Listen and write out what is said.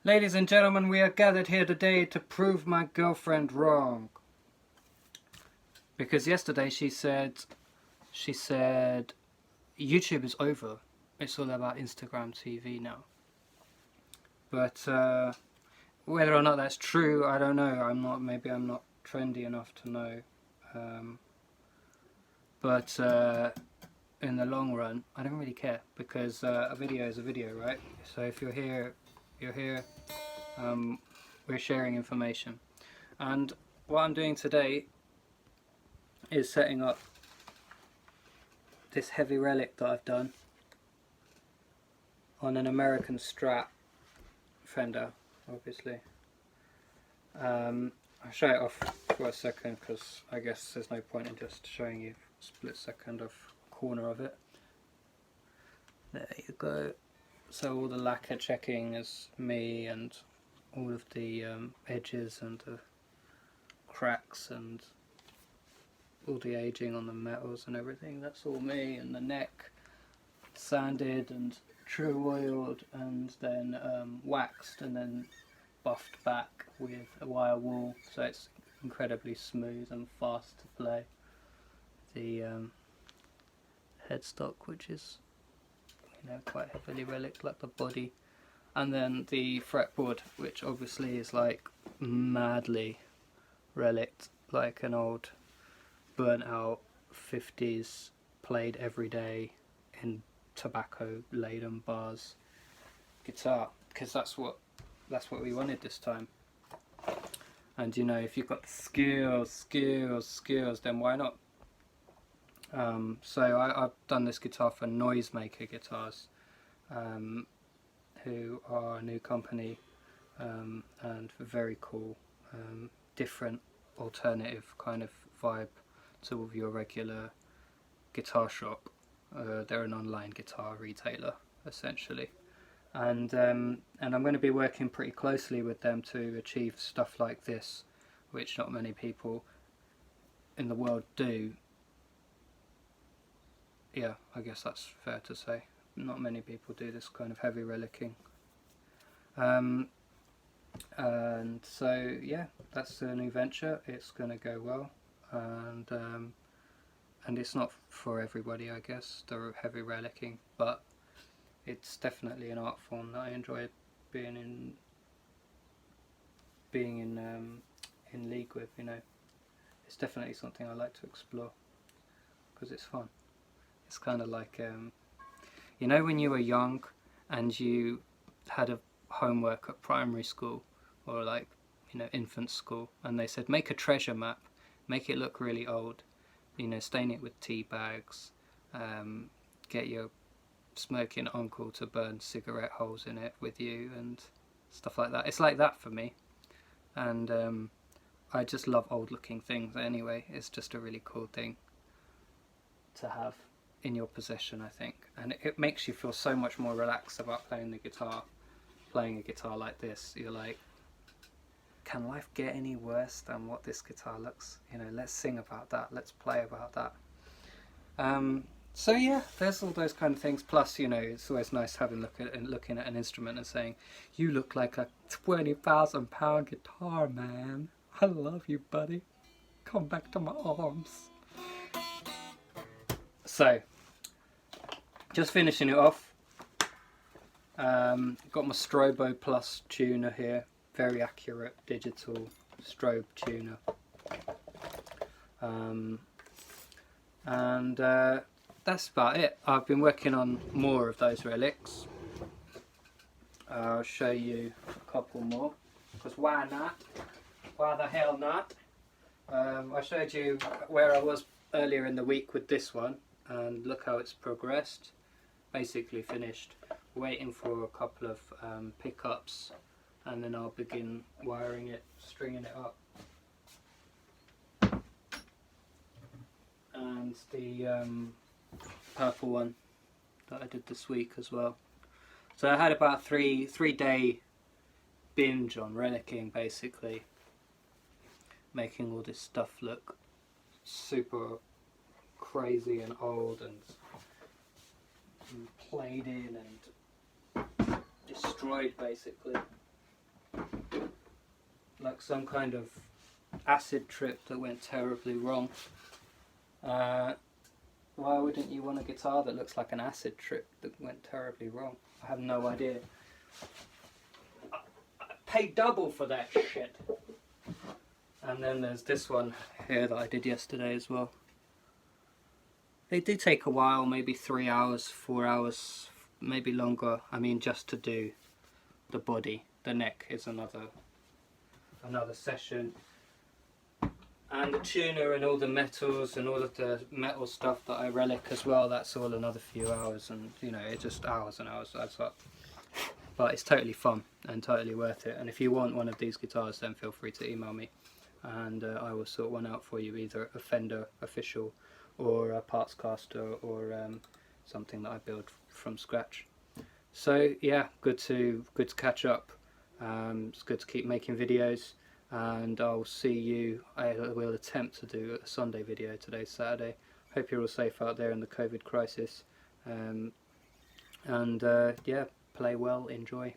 Ladies and gentlemen, we are gathered here today to prove my girlfriend wrong. Because yesterday she said YouTube is over. It's all about Instagram TV now. But whether or not that's true, I don't know. Maybe I'm not trendy enough to know. But in the long run, I don't really care, because a video is a video, right? So if you're here, you're here. We're sharing information, and what I'm doing today is setting up this heavy relic that I've done on an American Strat Fender, obviously. I'll show it off for a second, because I guess there's no point in just showing you a split second of a corner of it. There you go. So all the lacquer checking is me, and all of the edges and the cracks and all the aging on the metals and everything, that's all me. And the neck sanded and true oiled, and then waxed, and then buffed back with a wire wool, so it's incredibly smooth and fast to play. The headstock, which is, you know, quite heavily relic like the body, and then the fretboard, which obviously is like madly relic, like an old burnt out 50s played every day in tobacco laden bars guitar, because that's what we wanted this time. And you know, if you've got the skills, then why not? So I've done this guitar for Noisemaker Guitars, who are a new company, and very cool, different, alternative kind of vibe to your regular guitar shop. They're an online guitar retailer, essentially, and I'm going to be working pretty closely with them to achieve stuff like this, which not many people in the world do. Yeah, I guess that's fair to say. Not many people do this kind of heavy relicking. And so yeah, that's a new venture. It's going to go well, and it's not for everybody, I guess, the heavy relicking, but it's definitely an art form that I enjoy being in league with. You know, it's definitely something I like to explore because it's fun. It's kind of like you know, when you were young and you had a homework at primary school, or like, you know, infant school, and they said make a treasure map, make it look really old, you know, stain it with tea bags, get your smoking uncle to burn cigarette holes in it with you and stuff like that. It's like that for me, and I just love old looking things anyway. It's just a really cool thing to have in your possession, I think, and it makes you feel so much more relaxed about playing the guitar. Playing a guitar like this, you're like, can life get any worse than what this guitar looks? You know, let's sing about that, let's play about that. So yeah, there's all those kind of things. Plus, you know, it's always nice looking at an instrument and saying, you look like a 20,000-pound guitar, man. I love you, buddy. Come back to my arms. So, just finishing it off. Got my Strobo Plus tuner here, very accurate digital strobe tuner, and that's about it. I've been working on more of those relics. I'll show you a couple more, because why not? Why the hell not? I showed you where I was earlier in the week with this one, and look how it's progressed. Basically finished, waiting for a couple of pickups, and then I'll begin wiring it, stringing it up. And the purple one that I did this week as well. So I had about a three-day binge on relicking, basically, making all this stuff look super crazy and old and played in and destroyed, basically. like some kind of acid trip that went terribly wrong. Why wouldn't you want a guitar that looks like an acid trip that went terribly wrong? I have no idea. I paid double for that shit. And then there's this one here that I did yesterday as well. They do take a while, maybe 3 hours, 4 hours, maybe longer. I mean, just to do the body. The neck is another session. And the tuner and all the metals and all of the metal stuff that I relic as well, that's all another few hours, and you know, it just hours and hours adds up. But it's totally fun and totally worth it. And if you want one of these guitars, then feel free to email me, and I will sort one out for you, either a Fender official or a parts caster, or something that I build from scratch. So yeah, good to catch up. It's good to keep making videos, and I'll see you. I will attempt to do a Sunday video. Today's Saturday. Hope you're all safe out there in the COVID crisis, and yeah, play well, enjoy.